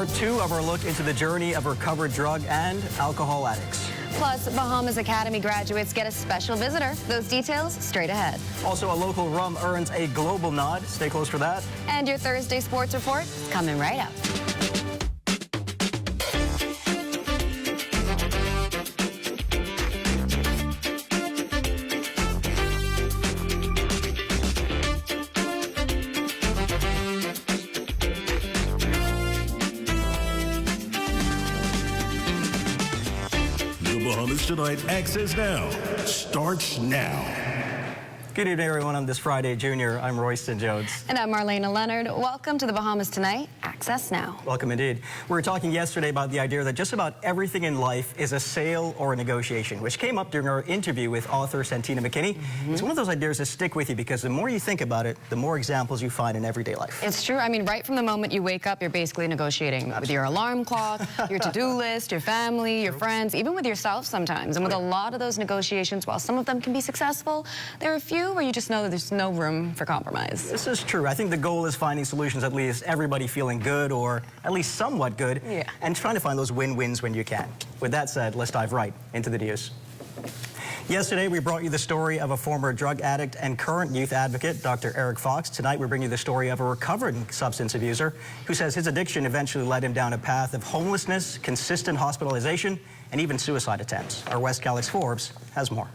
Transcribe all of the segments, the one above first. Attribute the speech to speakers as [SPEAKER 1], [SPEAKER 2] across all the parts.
[SPEAKER 1] Part 2 of our look into the journey of recovered drug and alcohol addicts.
[SPEAKER 2] Plus, Bahamas Academy graduates get a special visitor. Those details straight ahead.
[SPEAKER 1] Also, a local rum earns a global nod. Stay close for that.
[SPEAKER 2] And your Thursday sports report coming right up.
[SPEAKER 3] Bahamas Tonight Access Now starts now.
[SPEAKER 1] Good evening, everyone. On this Friday, Junior, I'm Royston Jones.
[SPEAKER 2] And I'm Marlena Leonard. Welcome to the Bahamas Tonight Access Now.
[SPEAKER 1] Welcome indeed. We were talking yesterday about the idea that just about everything in life is a sale or a negotiation, which came up during our interview with author Santina McKinney. It's one of those ideas that stick with you because the more you think about it, the more examples you find in everyday life.
[SPEAKER 2] It's true. I mean, right from the moment you wake up, you're basically negotiating with your alarm clock, your to-do list, your family, your friends, even with yourself sometimes. And with a lot of those negotiations, while some of them can be successful, there are a few where you just know that there's no room for compromise.
[SPEAKER 1] This is true. I think the goal is finding solutions that leaves everybody feeling good, or at least somewhat good, and trying to find those win-wins when you can. With that said, let's dive right into the news. Yesterday, we brought you the story of a former drug addict and current youth advocate, Dr. Eric Fox. Tonight, we bring you the story of a recovering substance abuser who says his addiction eventually led him down a path of homelessness, consistent hospitalization, and even suicide attempts. Our West Calix Forbes has more.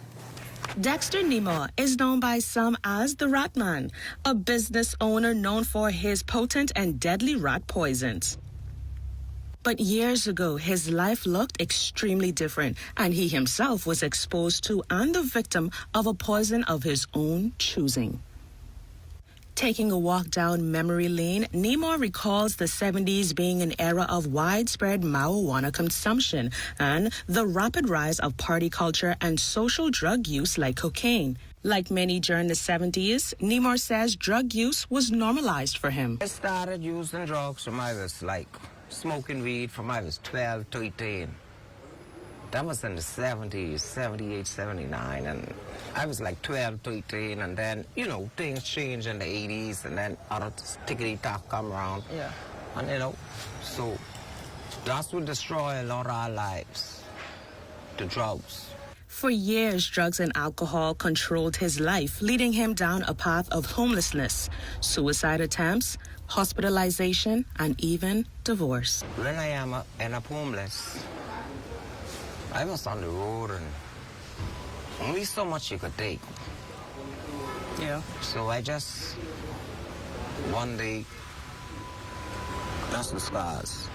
[SPEAKER 4] Dexter Nemo is known by some as the Rat Man, a business owner known for his potent and deadly rat poisons. But years ago, his life looked extremely different, and he himself was exposed to and the victim of a poison of his own choosing. Taking a walk down memory lane, Nemo recalls the 70s being an era of widespread marijuana consumption and the rapid rise of party culture and social drug use like cocaine. Like many during the 70s, Nemo says drug use was normalized for him.
[SPEAKER 5] I started using drugs from I was smoking weed from I was 12 to 18. That was in the 70s, 78, 79, and I was like 12 to 18, and then, you know, things changed in the 80s, and then other tickety-tock come around. Yeah. And, you know, so that's what destroy a lot of our lives, the drugs.
[SPEAKER 4] For years, drugs and alcohol controlled his life, leading him down a path of homelessness, suicide attempts, hospitalization, and even divorce.
[SPEAKER 5] When I end up homeless, I was on the road and only so much you could take. Yeah. So I just, one day, that's the scars.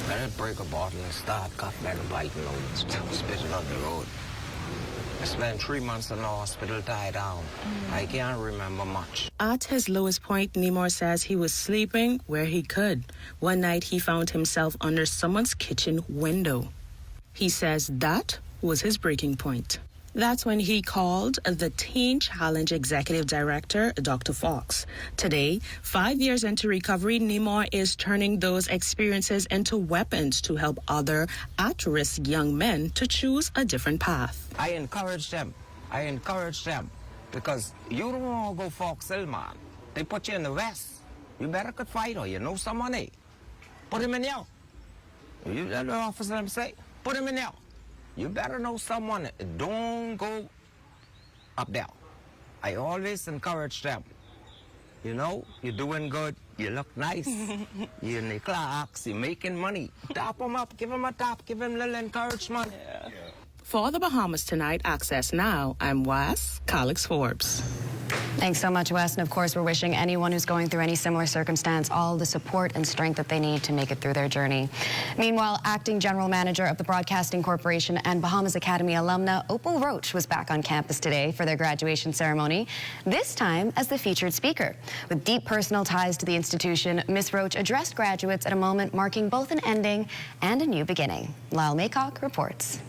[SPEAKER 5] I didn't break a bottle and start cutting and biting and spitting on the road. I spent 3 months in the hospital tied down. I can't remember much.
[SPEAKER 4] At his lowest point, Nemo says he was sleeping where he could. One night, he found himself under someone's kitchen window. He says that was his breaking point. That's when he called the Teen Challenge Executive Director, Dr. Fox. Today, 5 years into recovery, Nemo is turning those experiences into weapons to help other at-risk young men to choose a different path.
[SPEAKER 5] I encourage them. Because you don't want to go Fox Hill, man. They put you in the West. You better could fight or you know some money. Put him in there. You let the officer them say, put him in there. You better know someone. Don't go up there. I always encourage them. You know, you're doing good. You look nice. You're in the clocks. You're making money. Tap them up. Give them a tap. Give them a little encouragement. Yeah.
[SPEAKER 4] For the Bahamas Tonight Access Now, I'm Wes Calix Forbes.
[SPEAKER 2] Thanks so much, Wes. And of course, we're wishing anyone who's going through any similar circumstance all the support and strength that they need to make it through their journey. Meanwhile, Acting General Manager of the Broadcasting Corporation and Bahamas Academy alumna Opal Roach was back on campus today for their graduation ceremony, this time as the featured speaker. With deep personal ties to the institution, Ms. Roach addressed graduates at a moment marking both an ending and a new beginning. Lyle Maycock reports.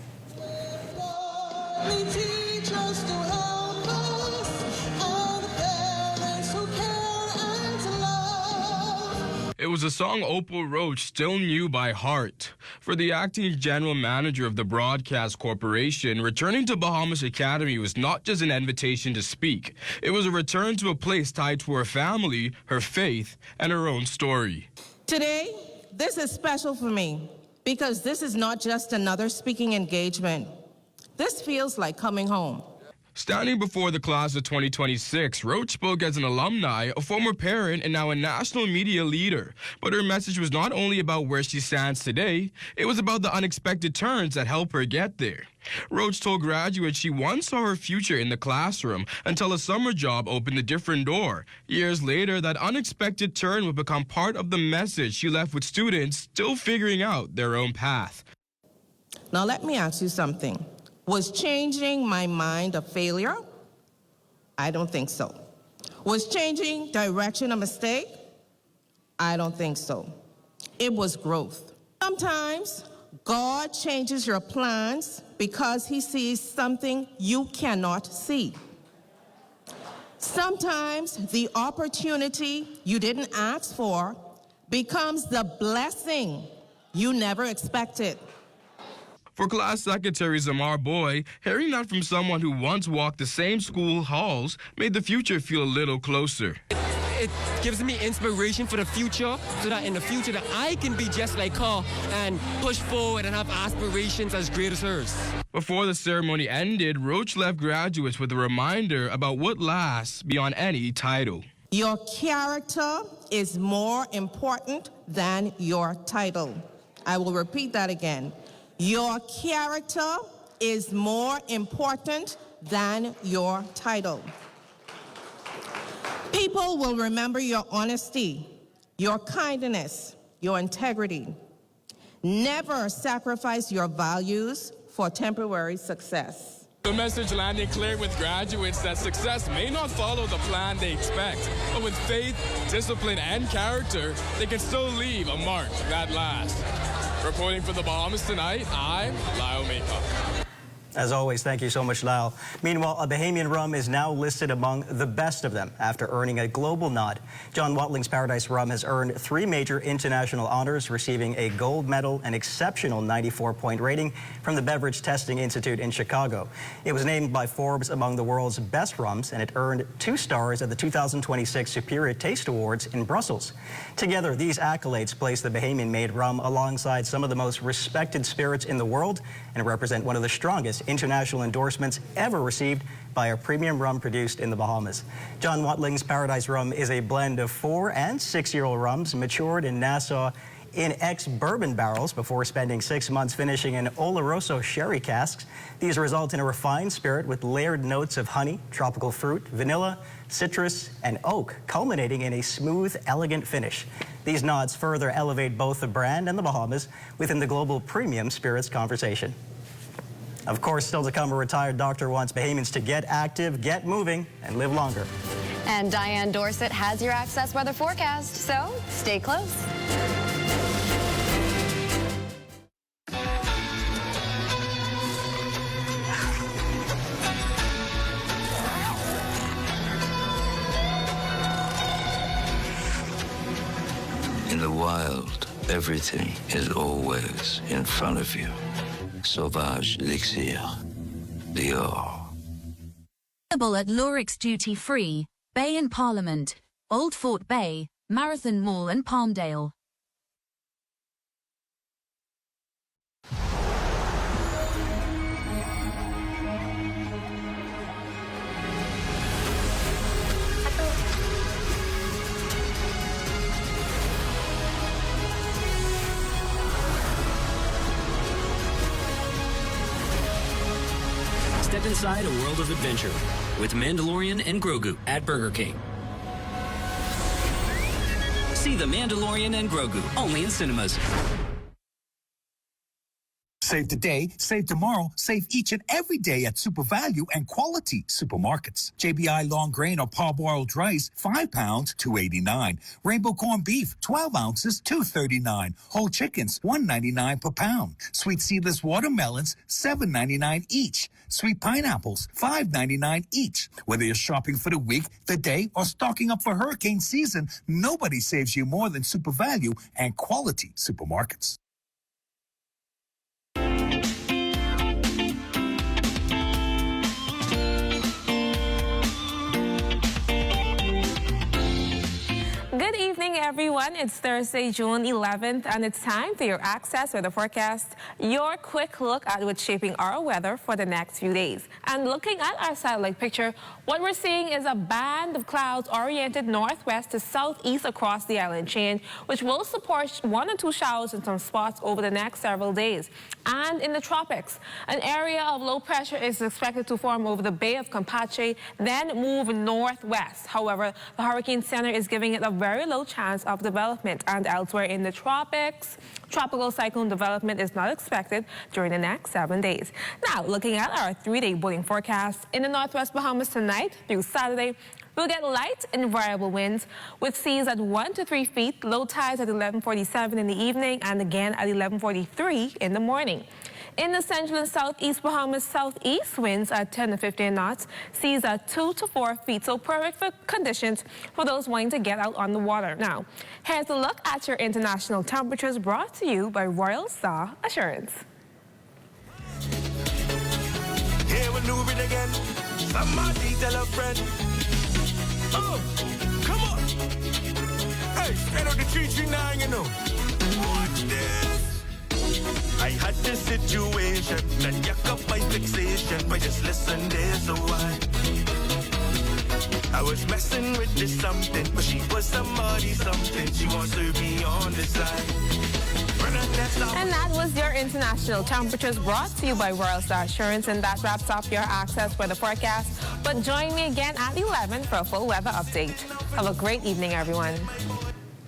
[SPEAKER 6] It was was a song Opal Roach still knew by heart. For the acting general manager of the Broadcast Corporation, returning to Bahamas Academy was not just an invitation to speak. It was a return to a place tied to her family, her faith, and her own story.
[SPEAKER 7] Today, this is special for me because this is not just another speaking engagement. This feels like coming home.
[SPEAKER 6] Standing before the class of 2026, Roach spoke as an alumni, a former parent, and now a national media leader. But her message was not only about where she stands today, it was about the unexpected turns that helped her get there. Roach told graduates she once saw her future in the classroom until a summer job opened a different door. Years later, that unexpected turn would become part of the message she left with students still figuring out their own path.
[SPEAKER 7] Now let me ask you something. Was changing my mind a failure? I don't think so. Was changing direction a mistake? I don't think so. It was growth. Sometimes God changes your plans because he sees something you cannot see. Sometimes the opportunity you didn't ask for becomes the blessing you never expected.
[SPEAKER 6] For class secretary Zamar Boy, hearing that from someone who once walked the same school halls made the future feel a little closer.
[SPEAKER 8] It gives me inspiration for the future, so that in the future that I can be just like her and push forward and have aspirations as great as hers.
[SPEAKER 6] Before the ceremony ended, Roach left graduates with a reminder about what lasts beyond any title.
[SPEAKER 7] Your character is more important than your title. I will repeat that again. Your character is more important than your title. People will remember your honesty, your kindness, your integrity. Never sacrifice your values for temporary success.
[SPEAKER 6] The message landed clear with graduates that success may not follow the plan they expect, but with faith, discipline, and character, they can still leave a mark that lasts. Reporting for the Bahamas tonight, I'm Lyle Maycock.
[SPEAKER 1] As always, thank you so much, Lyle. Meanwhile, a Bahamian rum is now listed among the best of them after earning a global nod. John Watling's Paradise Rum has earned 3 major international honors, receiving a gold medal and exceptional 94-point rating from the Beverage Testing Institute in Chicago. It was named by Forbes among the world's best rums, and it earned 2 stars at the 2026 Superior Taste Awards in Brussels. Together, these accolades place the Bahamian-made rum alongside some of the most respected spirits in the world and represent one of the strongest international endorsements ever received by a premium rum produced in the Bahamas. John Watling's Paradise Rum is a blend of 4- and 6-year-old rums matured in Nassau in ex-bourbon barrels before spending 6 months finishing in Oloroso sherry casks. These result in a refined spirit with layered notes of honey, tropical fruit, vanilla, citrus, and oak, culminating in a smooth, elegant finish. These nods further elevate both the brand and the Bahamas within the global premium spirits conversation. Of course, still to come, a retired doctor wants Bahamians to get active, get moving, and live longer.
[SPEAKER 2] And Diane Dorsett has your Access weather forecast, so stay close.
[SPEAKER 9] In the wild, everything is always in front of you. Sauvage Elixir, Dior.
[SPEAKER 10] Available at Lurix Duty Free, Bay and Parliament, Old Fort Bay, Marathon Mall and Palmdale.
[SPEAKER 11] Step inside a world of adventure with Mandalorian and Grogu at Burger King. See The Mandalorian and Grogu only in cinemas.
[SPEAKER 12] Save today, save tomorrow, save each and every day at Super Value and Quality Supermarkets. JBI long grain or parboiled rice, 5 pounds, $2.89. Rainbow corned beef, 12 ounces, $2.39. Whole chickens, $1.99 per pound. Sweet seedless watermelons, $7.99 each. Sweet pineapples, $5.99 each. Whether you're shopping for the week, the day, or stocking up for hurricane season, nobody saves you more than Super Value and Quality Supermarkets.
[SPEAKER 13] Good evening, everyone. It's Thursday, June 11th, and it's time for your Access Weather Forecast, your quick look at what's shaping our weather for the next few days. And looking at our satellite picture, what we're seeing is a band of clouds oriented northwest to southeast across the island chain, which will support 1 or 2 showers in some spots over the next several days. And in the tropics, an area of low pressure is expected to form over the Bay of Campeche, then move northwest. However, the Hurricane Center is giving it a very low chance of development, and elsewhere in the tropics, tropical cyclone development is not expected during the next 7 days. Now, looking at our 3-day boating forecast, in the northwest Bahamas tonight through Saturday, we'll get light and variable winds with seas at 1 to 3 feet, low tides at 11:47 in the evening and again at 11:43 in the morning. In the central and southeast Bahamas, southeast winds at 10 to 15 knots, seas at 2 to 4 feet, so perfect for conditions for those wanting to get out on the water. Now, here's a look at your international temperatures brought to you by Royal Star Assurance.
[SPEAKER 14] Here we move it again. Somebody tell a friend. Oh, come on. Hey, straight out the 339, you know. Watch this. I had this situation, that yuck up my fixation, but just listen, there's a why. I was messing with this something, but she was somebody something. She wants to be on the side.
[SPEAKER 13] And that was your international temperatures brought to you by Royal Star Assurance, and that wraps up your Access Weather Forecast. But join me again at 11 for a full weather update. Have a great evening, everyone.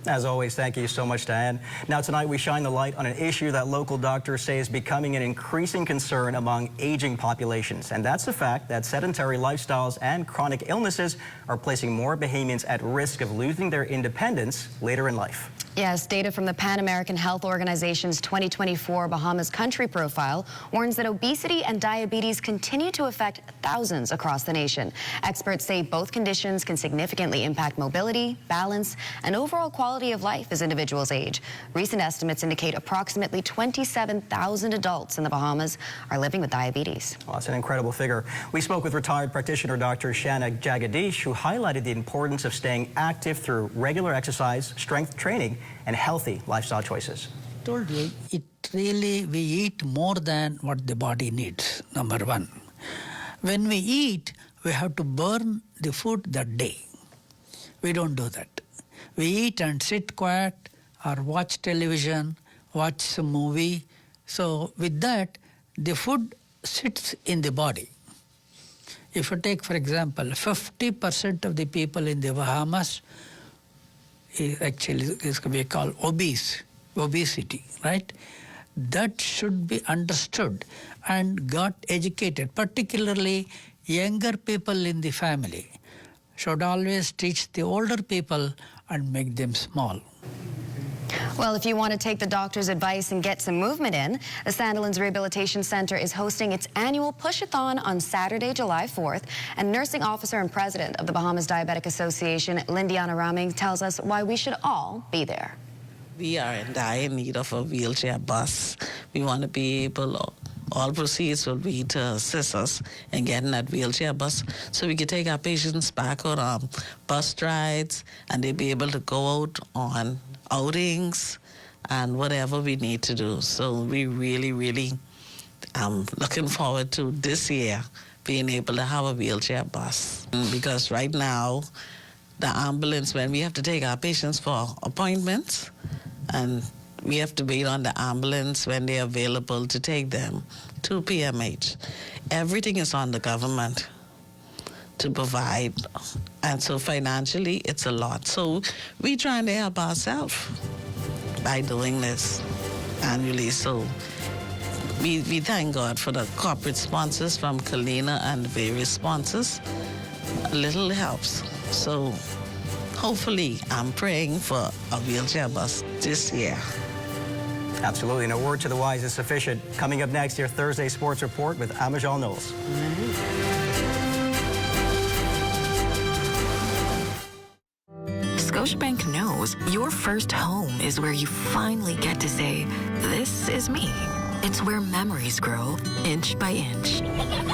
[SPEAKER 1] As always, thank you so much, Diane. Now, tonight we shine the light on an issue that local doctors say is becoming an increasing concern among aging populations. And that's the fact that sedentary lifestyles and chronic illnesses are placing more Bahamians at risk of losing their independence later in life.
[SPEAKER 2] Yes, data from the Pan American Health Organization's 2024 Bahamas Country Profile warns that obesity and diabetes continue to affect thousands across the nation. Experts say both conditions can significantly impact mobility, balance, and overall quality of life as individuals age. Recent estimates indicate approximately 27,000 adults in the Bahamas are living with diabetes.
[SPEAKER 1] Well, that's an incredible figure. We spoke with retired practitioner Dr. Shanna Jagadish, who highlighted the importance of staying active through regular exercise, strength training, and healthy lifestyle choices.
[SPEAKER 15] Told you, we eat more than what the body needs, number one. When we eat, we have to burn the food that day. We don't do that. We eat and sit quiet or watch television, watch some movie. So with that, the food sits in the body. If you take, for example, 50% of the people in the Bahamas is we call obesity, right? That should be understood and got educated, particularly younger people in the family should always teach the older people and make them small.
[SPEAKER 2] Well, if you want to take the doctor's advice and get some movement in, the Sandilands Rehabilitation Center is hosting its annual Push-a-thon on Saturday, July 4th. And nursing officer and president of the Bahamas Diabetic Association, Lindiana Raming, tells us why we should all be there.
[SPEAKER 16] We are in dire need of a wheelchair bus. We want to be able, all proceeds will be to assist us in getting that wheelchair bus so we can take our patients back on bus rides and they'll be able to go out on outings and whatever we need to do. So we really looking forward to this year being able to have a wheelchair bus. Because right now, the ambulance, when we have to take our patients for appointments, and we have to wait on the ambulance when they're available to take them to PMH. Everything is on the government to provide. And so financially, it's a lot. So we're trying to help ourselves by doing this annually. So we thank God for the corporate sponsors from Kalina and various sponsors. A little helps. So hopefully I'm praying for a wheelchair bus this year.
[SPEAKER 1] Absolutely. And a word to the wise is sufficient. Coming up next, your Thursday Sports Report with Amajal Knowles.
[SPEAKER 17] Scotiabank knows your first home is where you finally get to say, this is me. It's where memories grow inch by inch.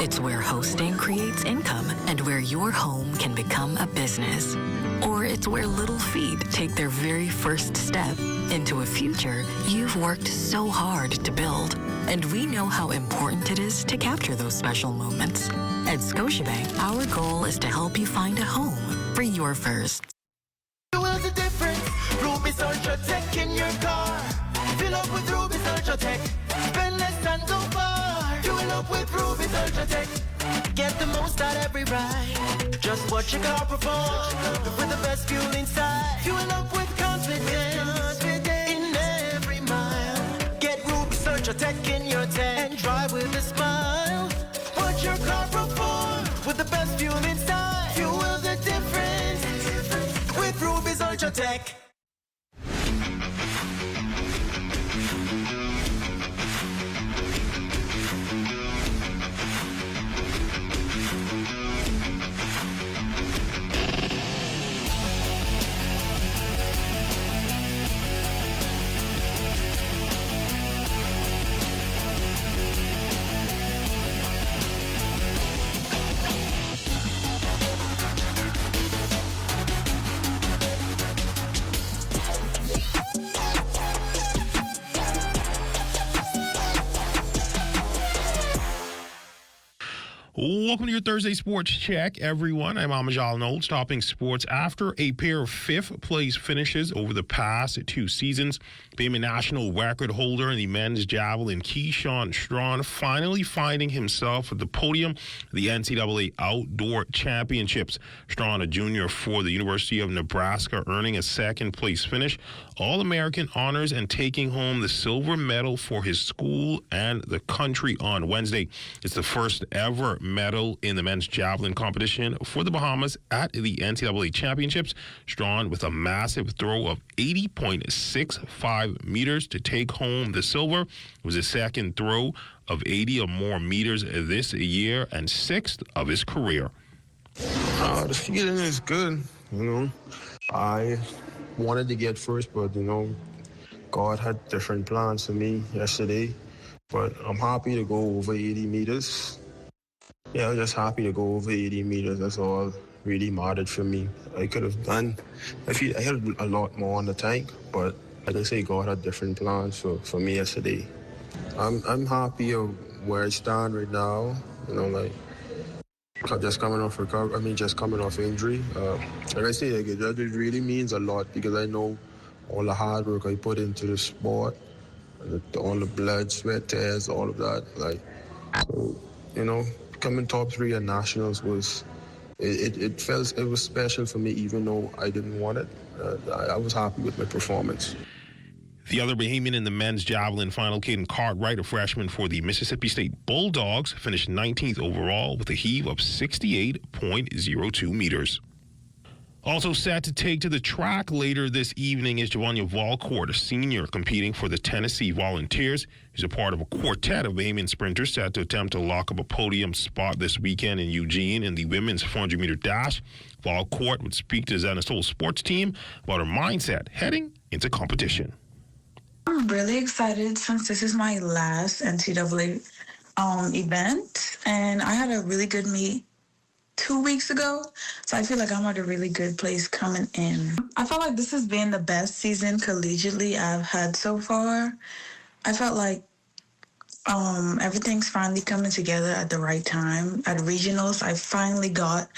[SPEAKER 17] It's where hosting creates income and where your home can become a business. Or it's where little feet take their very first step into a future you've worked so hard to build. And we know how important it is to capture those special moments. At Scotiabank, our goal is to help you find a home for your first.
[SPEAKER 14] Feel the difference. Ruby's Ultra Tech in your car. Fill up with Ruby's Ultra Tech. Spend less and go far. Fuel up with Ruby's Ultra Tech. Get the most out every ride. Just watch your car perform with the best fuel inside. Fuel up with confidence in every mile. Get Ruby's Ultra Tech in your tank and drive with a smile. Watch your car perform with the best fuel inside. Fuel the difference with Ruby's Ultra Tech.
[SPEAKER 18] Welcome to your Thursday Sports Check, everyone. I'm Amajal Knowles, topping sports after a pair of fifth-place finishes over the past 2 seasons. BAMSI national record holder in the men's javelin, Keyshawn Strawn, finally finding himself at the podium of the NCAA Outdoor Championships. Strawn, a junior for the University of Nebraska, earning a second-place finish, All-American honors, and taking home the silver medal for his school and the country on Wednesday. It's the first ever medal in the men's javelin competition for the Bahamas at the NCAA Championships. Strawn with a massive throw of 80.65 meters to take home the silver. It was his second throw of 80 or more meters this year and 6th of his career.
[SPEAKER 19] The feeling is good, I wanted to get first, but, God had different plans for me yesterday. But I'm happy to go over 80 meters. Yeah, I'm just happy to go over 80 meters. That's all really mattered for me. I could have done, I had a lot more on the tank, but like I say, God had different plans for me yesterday. I'm happy of where I stand right now. Just coming off recovery. Just coming off injury. Like I say, it really means a lot because I know all the hard work I put into the sport, all the blood, sweat, tears, all of that. Coming top 3 at nationals was it was special for me, even though I didn't want it. I was happy with my performance.
[SPEAKER 18] The other Bahamian in the men's javelin final, Caden Cartwright, a freshman for the Mississippi State Bulldogs, finished 19th overall with a heave of 68.02 meters. Also set to take to the track later this evening is Javanya Valcourt, a senior competing for the Tennessee Volunteers. He's a part of a quartet of Bahamian sprinters set to attempt to lock up a podium spot this weekend in Eugene in the women's 400-meter dash. Valcourt would speak to Zanasol sports team about her mindset heading into competition.
[SPEAKER 20] I'm really excited since this is my last NCAA event, and I had a really good meet 2 weeks ago, so I feel like I'm at a really good place coming in. I felt like this has been the best season collegiately I've had so far. I felt like everything's finally coming together at the right time. At regionals, I finally got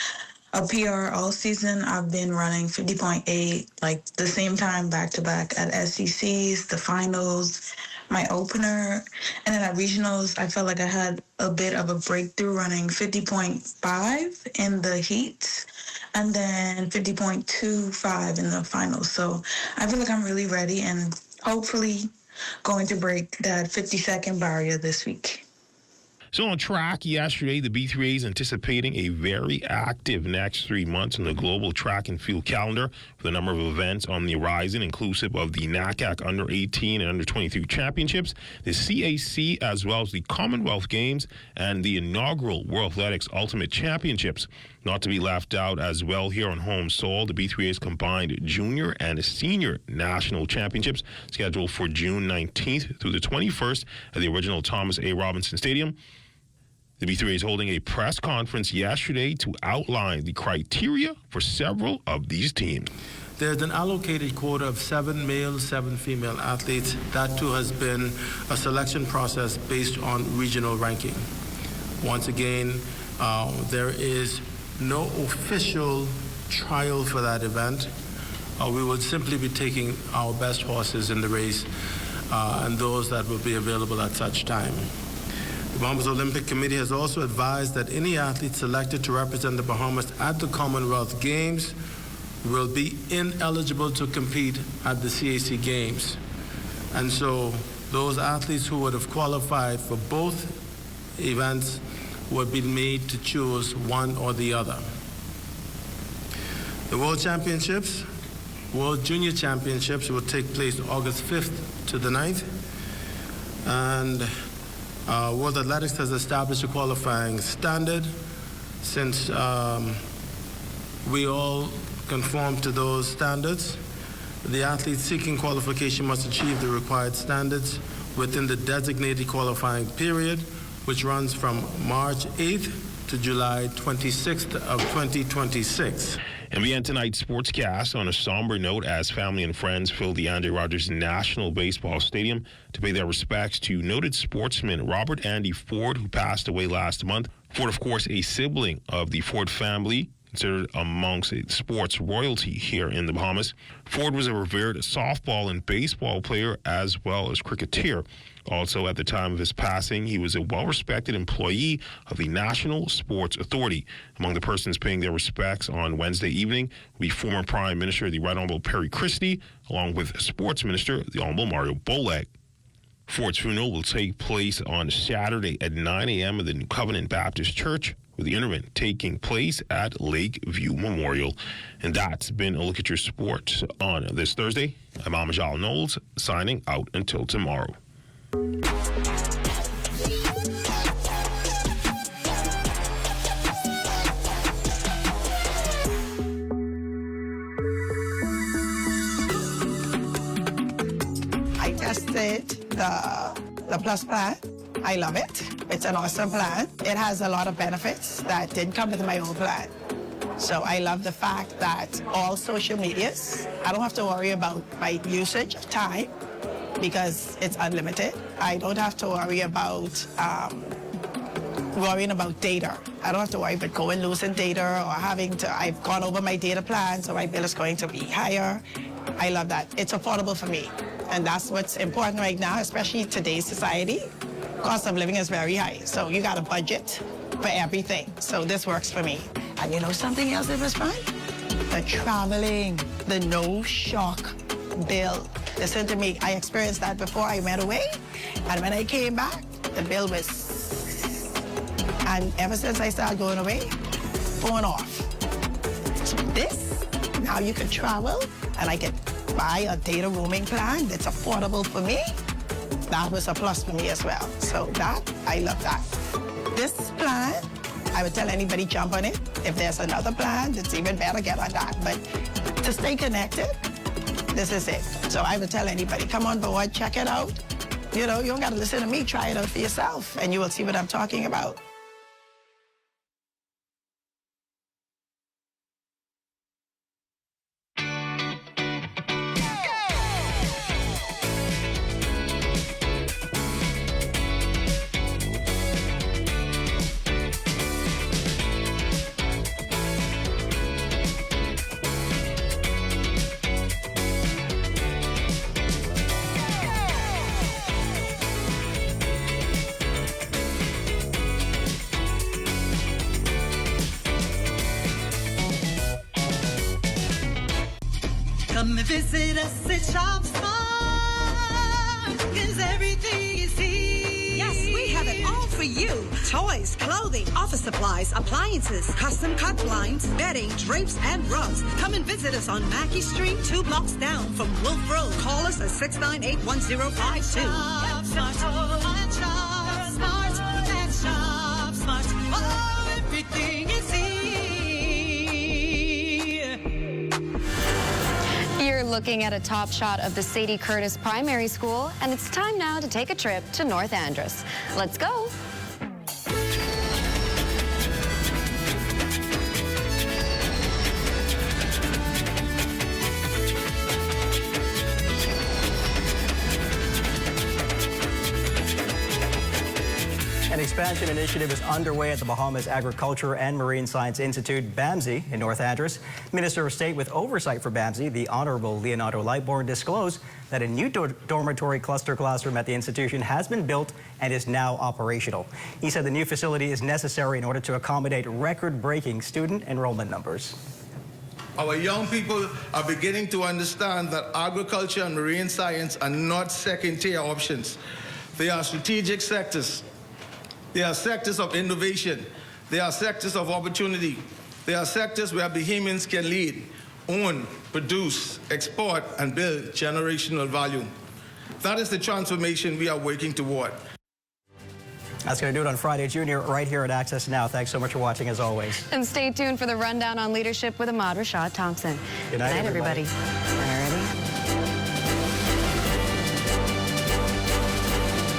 [SPEAKER 20] a PR all season. I've been running 50.8, like the same time back-to-back at SECs, the finals, my opener. And then at regionals, I felt like I had a bit of a breakthrough running 50.5 in the heats and then 50.25 in the finals. So I feel like I'm really ready, and hopefully going to break that 50-second barrier this week.
[SPEAKER 18] So on track yesterday, the B3A is anticipating a very active next 3 months on the global track and field calendar with a number of events on the horizon, inclusive of the NACAC Under 18 and Under 23 Championships, the CAC, as well as the Commonwealth Games and the inaugural World Athletics Ultimate Championships. Not to be left out as well here on home soil, the B3A's combined junior and senior national championships scheduled for June 19th through the 21st at the original Thomas A. Robinson Stadium. The B3A is holding a press conference yesterday to outline the criteria for several of these teams.
[SPEAKER 21] There's an allocated quota of 7 male, 7 female athletes. That too has been a selection process based on regional ranking. Once again, there is no official trial for that event. We will simply be taking our best horses in the race and those that will be available at such time. The Bahamas Olympic Committee has also advised that any athlete selected to represent the Bahamas at the Commonwealth Games will be ineligible to compete at the CAC Games. And so those athletes who would have qualified for both events would be made to choose one or the other. The World Championships, World Junior Championships will take place August 5th to the 9th. And World Athletics has established a qualifying standard. Since we all conform to those standards, the athletes seeking qualification must achieve the required standards within the designated qualifying period, which runs from March 8th to July 26th of 2026.
[SPEAKER 18] And we end tonight's sportscast on a somber note as family and friends filled the Andre Rogers National Baseball Stadium to pay their respects to noted sportsman Robert Andy Ford, who passed away last month. Ford, of course, a sibling of the Ford family, considered amongst sports royalty here in the Bahamas. Ford was a revered softball and baseball player as well as cricketer. Also, at the time of his passing, he was a well-respected employee of the National Sports Authority. Among the persons paying their respects on Wednesday evening will be former Prime Minister, the Right Honorable Perry Christie, along with Sports Minister, the Honorable Mario Bolek. Ford's funeral will take place on Saturday at 9 a.m. at the New Covenant Baptist Church, with the interment taking place at Lakeview Memorial. And that's been a look at your sports on this Thursday. I'm Amajal Knowles, signing out until tomorrow.
[SPEAKER 22] I tested the Plus plan. I love it. It's an awesome plan. It has a lot of benefits that didn't come with my old plan. So I love the fact that all social medias, I don't have to worry about my usage of time because it's unlimited. I don't have to worry about worrying about data. I don't have to worry about going losing data or I've gone over my data plan, so my bill is going to be higher. I love that. It's affordable for me. And that's what's important right now, especially in today's society. Cost of living is very high, so you got a budget for everything. So this works for me. And you know something else that was fun? The traveling, the no-shock bill. Listen to me, I experienced that before I went away, and when I came back, the bill was... And ever since I started going away, phone off. So this, now you can travel, and I can buy a data roaming plan that's affordable for me. That was a plus for me as well. So that, I love that. This plan, I would tell anybody jump on it. If there's another plan that's even better, get on that. But to stay connected, this is it. So I would tell anybody, come on board, check it out. You know, you don't got to listen to me, try it out for yourself, and you will see what I'm talking about.
[SPEAKER 23] Come and visit us at Shop Smart.
[SPEAKER 3] 'cause everything is here.
[SPEAKER 5] Yes, we have it all for you. Toys, clothing, office supplies, appliances, custom cut blinds, bedding, drapes, and rugs. Come and visit us on Mackey Street, 2 blocks down from Wolf Road. Call us at 698-1052.
[SPEAKER 3] Shop smart, and shop smart, and shop smart. Oh, everything is here.
[SPEAKER 2] You're looking at a top shot of the Sadie Curtis Primary School, and it's time now to take a trip to North Andros. Let's go.
[SPEAKER 1] An expansion initiative is underway at the Bahamas Agriculture and Marine Science Institute, BAMSI, in North Andros. Minister of State with oversight for BAMSI, the Honorable Leonardo Lightbourne, disclosed that a new dormitory cluster classroom at the institution has been built and is now operational. He said the new facility is necessary in order to accommodate record-breaking student enrollment numbers.
[SPEAKER 23] Our young people are beginning to understand that agriculture and marine science are not second-tier options. They are strategic sectors. They are sectors of innovation. They are sectors of opportunity. They are sectors where Bahamians can lead, own, produce, export, and build generational value. That is the transformation we are working toward.
[SPEAKER 1] That's going to do it on Friday Junior right here at Access Now. Thanks so much for watching, as always.
[SPEAKER 2] And stay tuned for the rundown on leadership with Ahmad Rashad Thompson.
[SPEAKER 1] Good night,
[SPEAKER 2] everybody.